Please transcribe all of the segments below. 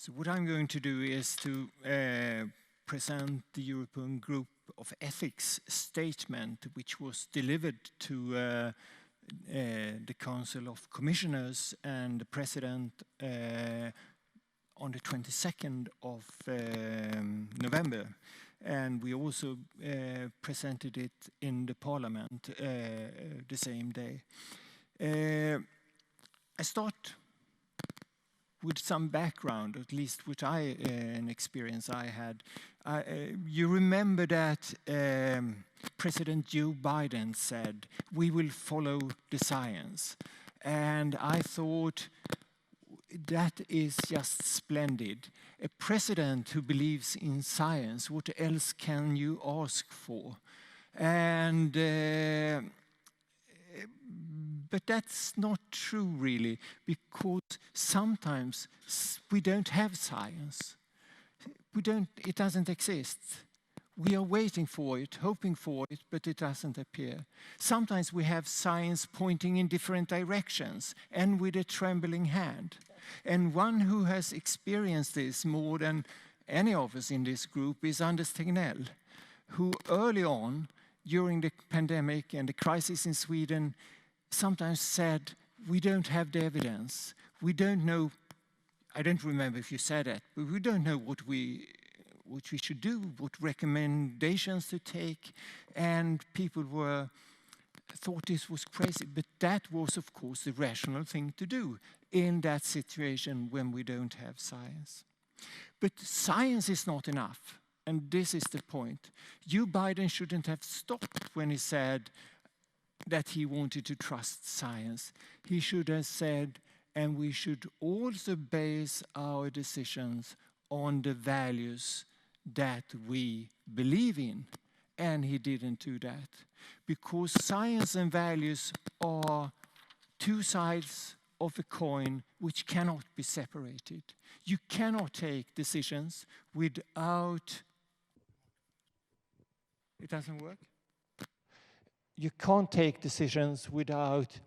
So what I'm going to do is to present the European Group of Ethics statement, which was delivered to the Council of Commissioners and the President on the 22nd of November. And we also presented it in the Parliament the same day. I start with some background, at least which an experience I had. You remember that President Joe Biden said, "We will follow the science." And I thought, that is just splendid. A president who believes in science, what else can you ask for? And but that's not true, really, because sometimes we don't have science. It doesn't exist. We are waiting for it, hoping for it, but it doesn't appear. Sometimes we have science pointing in different directions and with a trembling hand. And one who has experienced this more than any of us in this group is Anders Tegnell, who early on, during the pandemic and the crisis in Sweden, sometimes said, we don't have the evidence. We don't know, I don't remember if you said that, but we don't know what we should do, what recommendations to take, and people thought this was crazy. But that was, of course, the rational thing to do in that situation when we don't have science. But science is not enough, and this is the point. Joe Biden shouldn't have stopped when he said that he wanted to trust science. He should have said, and we should also base our decisions on the values that we believe in. And he didn't do that. Because science and values are two sides of a coin which cannot be separated. You cannot take decisions without... It doesn't work? You can't take decisions without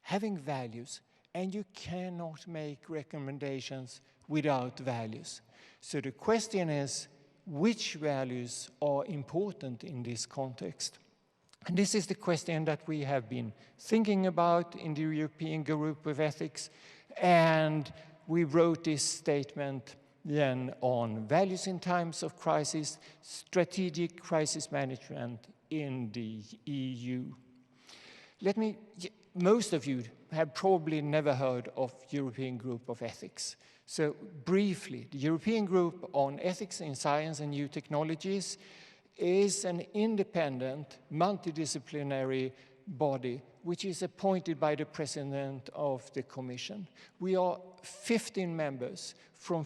having values, and you cannot make recommendations without values. So the question is, which values are important in this context? And this is the question that we have been thinking about in the European Group of Ethics, and we wrote this statement then on values in times of crisis, strategic crisis management in the EU. Most of you have probably never heard of European Group of Ethics. So briefly, the European Group on Ethics in Science and New Technologies is an independent, multidisciplinary body which is appointed by the President of the Commission. We are 15 members from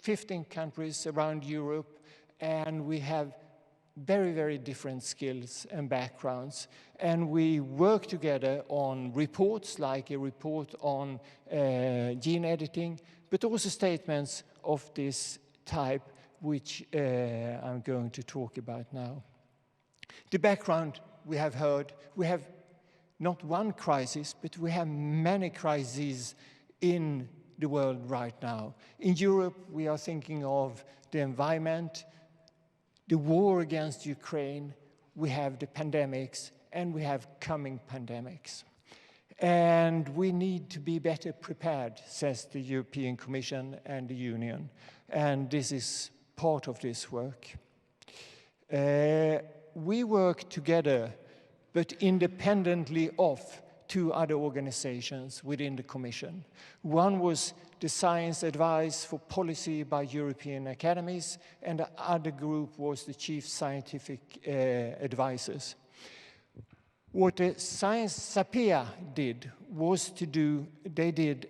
15 countries around Europe, and we have very, very different skills and backgrounds. And we work together on reports, like a report on gene editing, but also statements of this type, which I'm going to talk about now. The background we have heard, we have not one crisis, but we have many crises in the world right now. In Europe, we are thinking of the environment, the war against Ukraine, we have the pandemics, and we have coming pandemics. And we need to be better prepared, says the European Commission and the Union. And this is part of this work. We work together, but independently of two other organizations within the Commission. One was the Science Advice for Policy by European Academies, and the other group was the Chief Scientific Advisors. What the Science SAPEA did was they did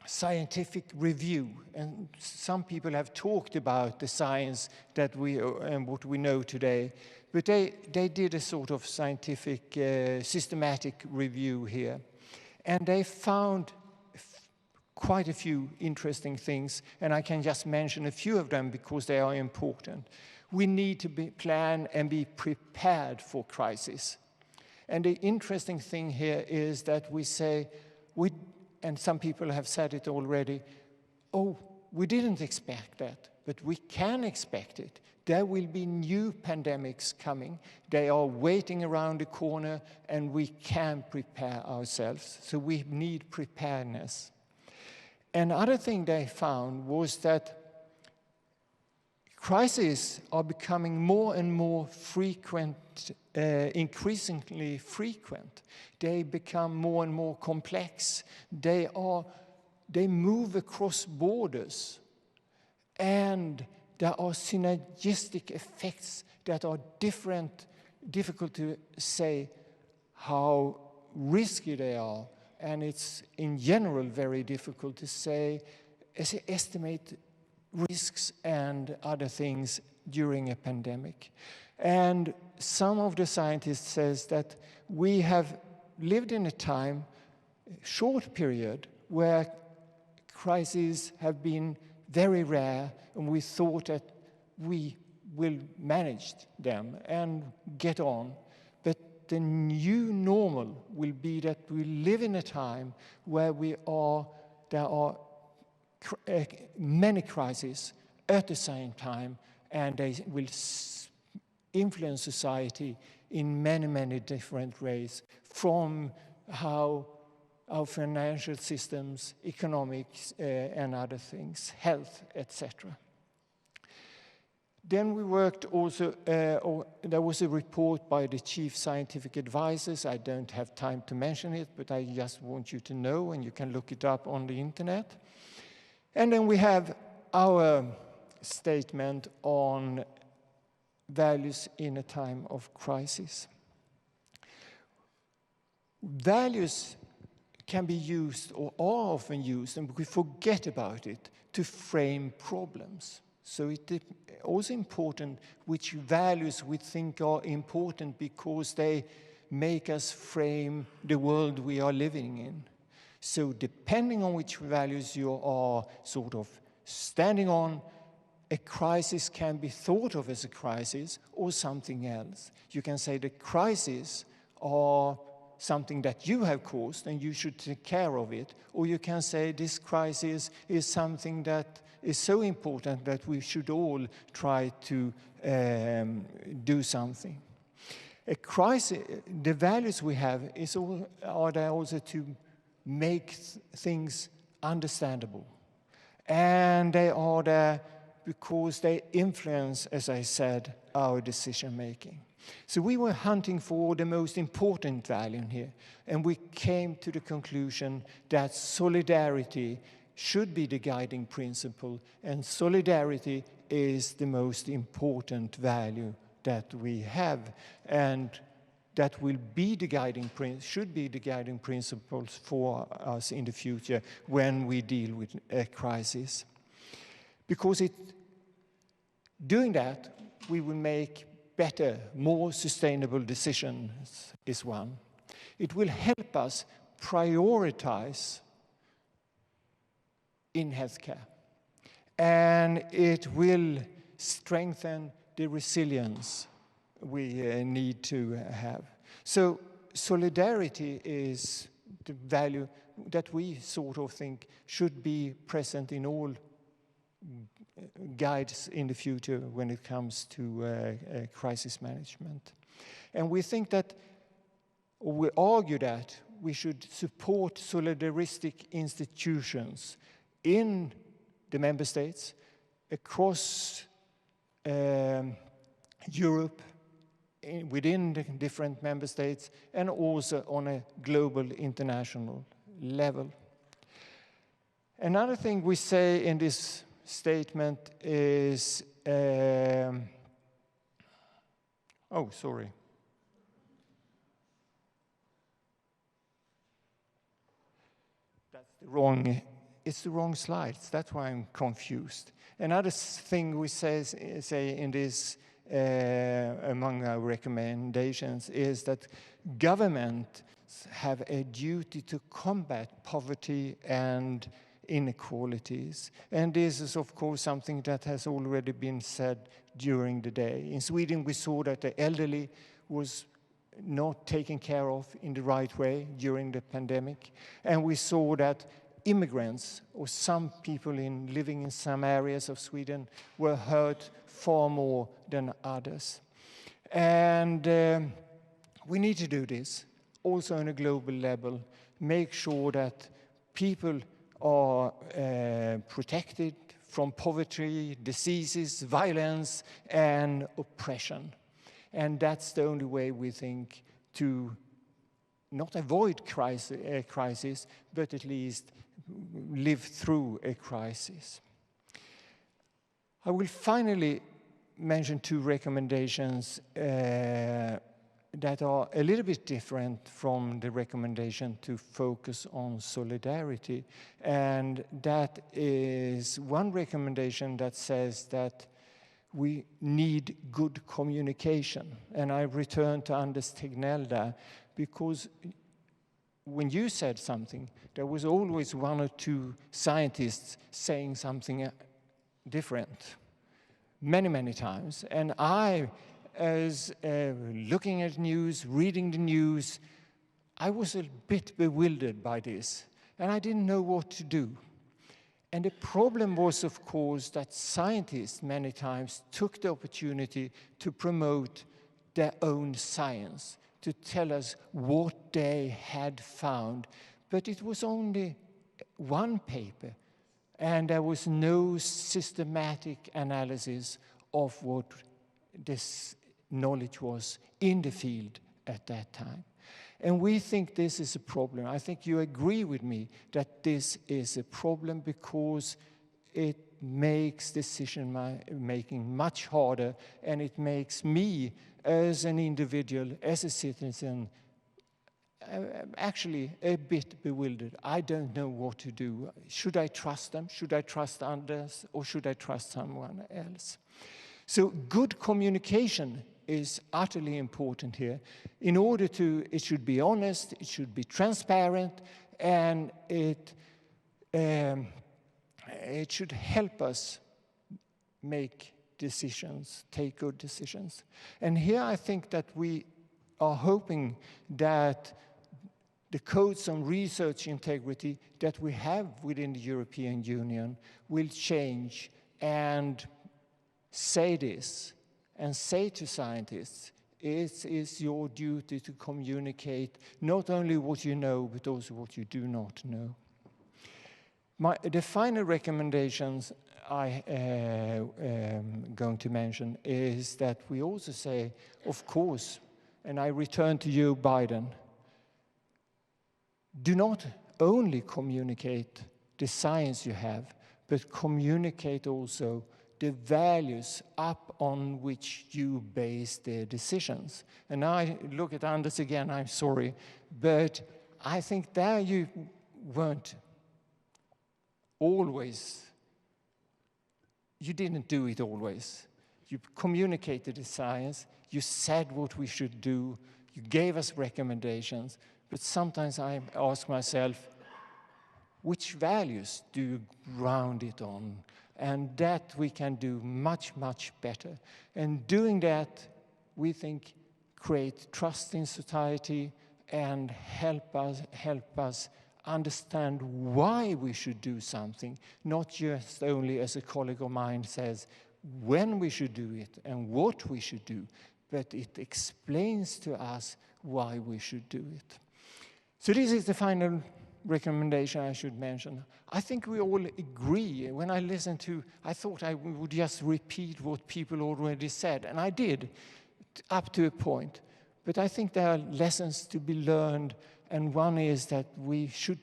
scientific review, and some people have talked about the science that and what we know today, but they did a sort of scientific systematic review here, and they found quite a few interesting things, and I can just mention a few of them because they are important. We need to plan and be prepared for crisis. And the interesting thing here is that we say and some people have said it already, oh, we didn't expect that, but we can expect it. There will be new pandemics coming. They are waiting around the corner, and we can prepare ourselves. So we need preparedness. Another thing they found was that crises are becoming more and more frequent, increasingly frequent. They become more and more complex. They move across borders, and there are synergistic effects that are difficult to say how risky they are, and it's in general very difficult to say, estimate risks and other things during a pandemic. And some of the scientists says that we have lived in a time, short period, where crises have been very rare, and we thought that we will manage them and get on. But the new normal will be that we live in a time where there are many crises at the same time, and they will influence society in many, many different ways, from how our financial systems, economics, and other things, health, etc. Then we worked also, there was a report by the chief scientific advisors. I don't have time to mention it, but I just want you to know, and you can look it up on the internet. And then we have our statement on values in a time of crisis. Values can be used, or are often used, and we forget about it, to frame problems. So it's also important which values we think are important, because they make us frame the world we are living in. So depending on which values you are sort of standing on, a crisis can be thought of as a crisis or something else. You can say the crises are something that you have caused and you should take care of it, or you can say this crisis is something that is so important that we should all try to do something. A crisis, the values we have are there also to make things understandable. And they are there because they influence, as I said, our decision making. So we were hunting for the most important value here, and we came to the conclusion that solidarity should be the guiding principle, and solidarity is the most important value that we have, and that will be the guiding should be the guiding principles for us in the future when we deal with a crisis. Because doing that, we will make better, more sustainable decisions is one. It will help us prioritize in healthcare. And it will strengthen the resilience we need to have. So solidarity is the value that we sort of think should be present in all guides in the future when it comes to crisis management. And we think that, or we argue that, we should support solidaristic institutions in the member states, across Europe, within the different member states, and also on a global, international level. Another thing we say in this statement is, that's it's the wrong slides, that's why I'm confused. Another thing we say in this, among our recommendations, is that governments have a duty to combat poverty and inequalities. And this is, of course, something that has already been said during the day. In Sweden, we saw that the elderly was not taken care of in the right way during the pandemic. And we saw that immigrants, or some people living in some areas of Sweden, were hurt far more than others. And we need to do this also on a global level, make sure that people are protected from poverty, diseases, violence, and oppression. And that's the only way, we think, to not avoid crisis, but at least live through a crisis. I will finally mention 2 recommendations that are a little bit different from the recommendation to focus on solidarity. And that is one recommendation that says that we need good communication. And I return to Anders Tegnell there, because when you said something, there was always 1 or 2 scientists saying something different, many, many times. And I, as looking at news, reading the news, I was a bit bewildered by this, and I didn't know what to do. And the problem was, of course, that scientists many times took the opportunity to promote their own science, to tell us what they had found. But it was only 1 paper, and there was no systematic analysis of what this knowledge was in the field at that time. And we think this is a problem. I think you agree with me that this is a problem, because it makes decision-making much harder, and it makes me, as an individual, as a citizen, actually a bit bewildered. I don't know what to do. Should I trust them? Should I trust others? Or should I trust someone else? So good communication is utterly important here. In order to, it should be honest, it should be transparent, and it should help us make decisions, take good decisions. And here I think that we are hoping that the codes on research integrity that we have within the European Union will change and say this, and say to scientists, it is your duty to communicate not only what you know, but also what you do not know. The final recommendations I am going to mention is that we also say, of course, and I return to you, Biden, do not only communicate the science you have, but communicate also the values up on which you base their decisions. And I look at Anders again, I'm sorry, but I think there you weren't always, you didn't do it always. You communicated the science, you said what we should do, you gave us recommendations, but sometimes I ask myself, which values do you ground it on? And that we can do much, much better. And doing that, we think, create trust in society and help us understand why we should do something, not just only, as a colleague of mine says, when we should do it and what we should do, but it explains to us why we should do it. So this is the final recommendation I should mention. I think we all agree. When I listened to, I thought I would just repeat what people already said, and I did, up to a point. But I think there are lessons to be learned, and one is that we should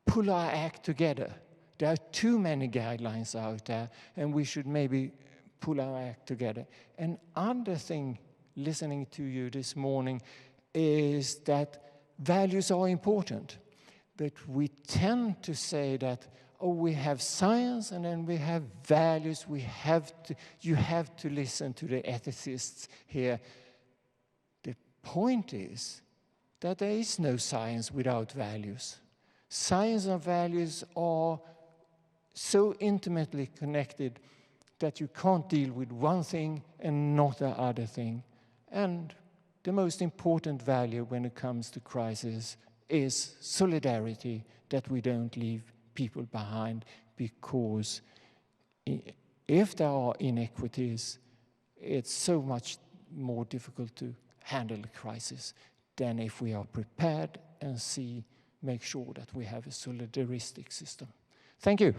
pull our act together. There are too many guidelines out there, and we should maybe pull our act together. And other thing, listening to you this morning, is that values are important. But we tend to say that, oh, we have science and then we have values. You have to listen to the ethicists here. The point is that there is no science without values. Science and values are so intimately connected that you can't deal with one thing and not the other thing. And the most important value when it comes to crisis is solidarity, that we don't leave people behind, because if there are inequities, it's so much more difficult to handle a crisis than if we are prepared and make sure that we have a solidaristic system. Thank you.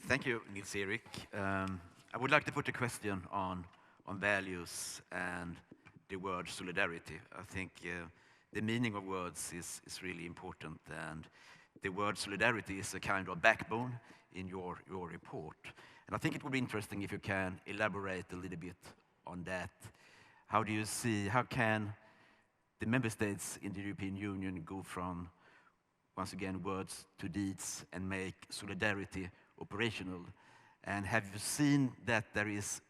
Thank you, Nils-Eric. I would like to put a question on values and the word solidarity. I think the meaning of words is really important, and the word solidarity is a kind of backbone in your report. And I think it would be interesting if you can elaborate a little bit on that. How do you see, how can the member states in the European Union go from, once again, words to deeds and make solidarity operational? And have you seen that there is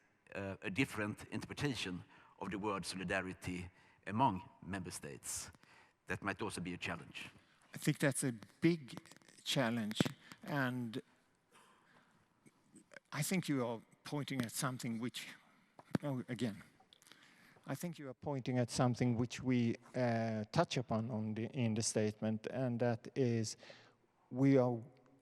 a different interpretation of the word solidarity among member states? That might also be a challenge. I think that's a big challenge, and I think you are pointing at something which, I think you are pointing at something which we touch upon in the statement, and that is, we are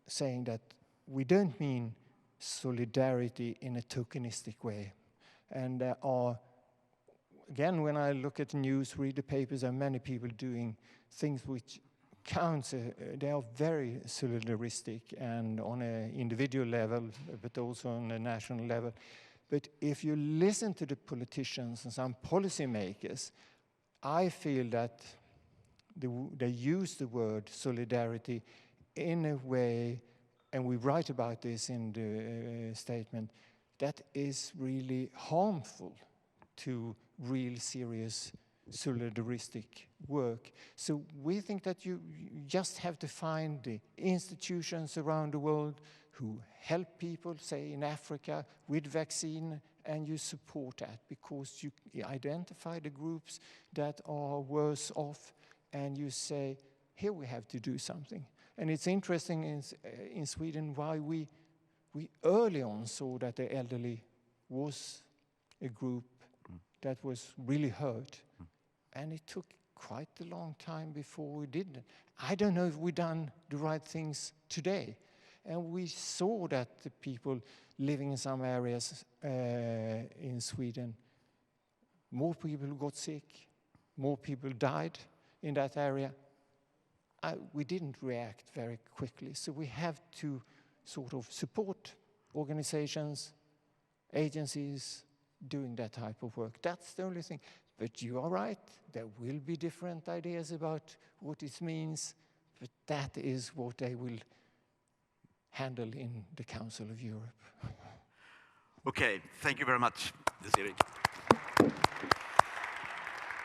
saying that we don't mean solidarity in a tokenistic way. And there are, again, when I look at the news, read the papers, there are many people doing things which counts. They are very solidaristic and on an individual level, but also on a national level. But if you listen to the politicians and some policymakers, I feel that they use the word solidarity in a way, and we write about this in the statement, that is really harmful to real serious solidaristic work. So we think that you just have to find the institutions around the world who help people, say in Africa, with vaccine, and you support that because you identify the groups that are worse off, and you say, here we have to do something. And it's interesting in Sweden why we early on saw that the elderly was a group that was really hurt. And it took quite a long time before we did it. I don't know if we've done the right things today. And we saw that the people living in some areas in Sweden, more people got sick, more people died in that area. We didn't react very quickly. So we have to sort of support organizations, agencies doing that type of work. That's the only thing. But you are right, there will be different ideas about what it means, but that is what they will handle in the Council of Europe. Okay, thank you very much, Nils-Eric.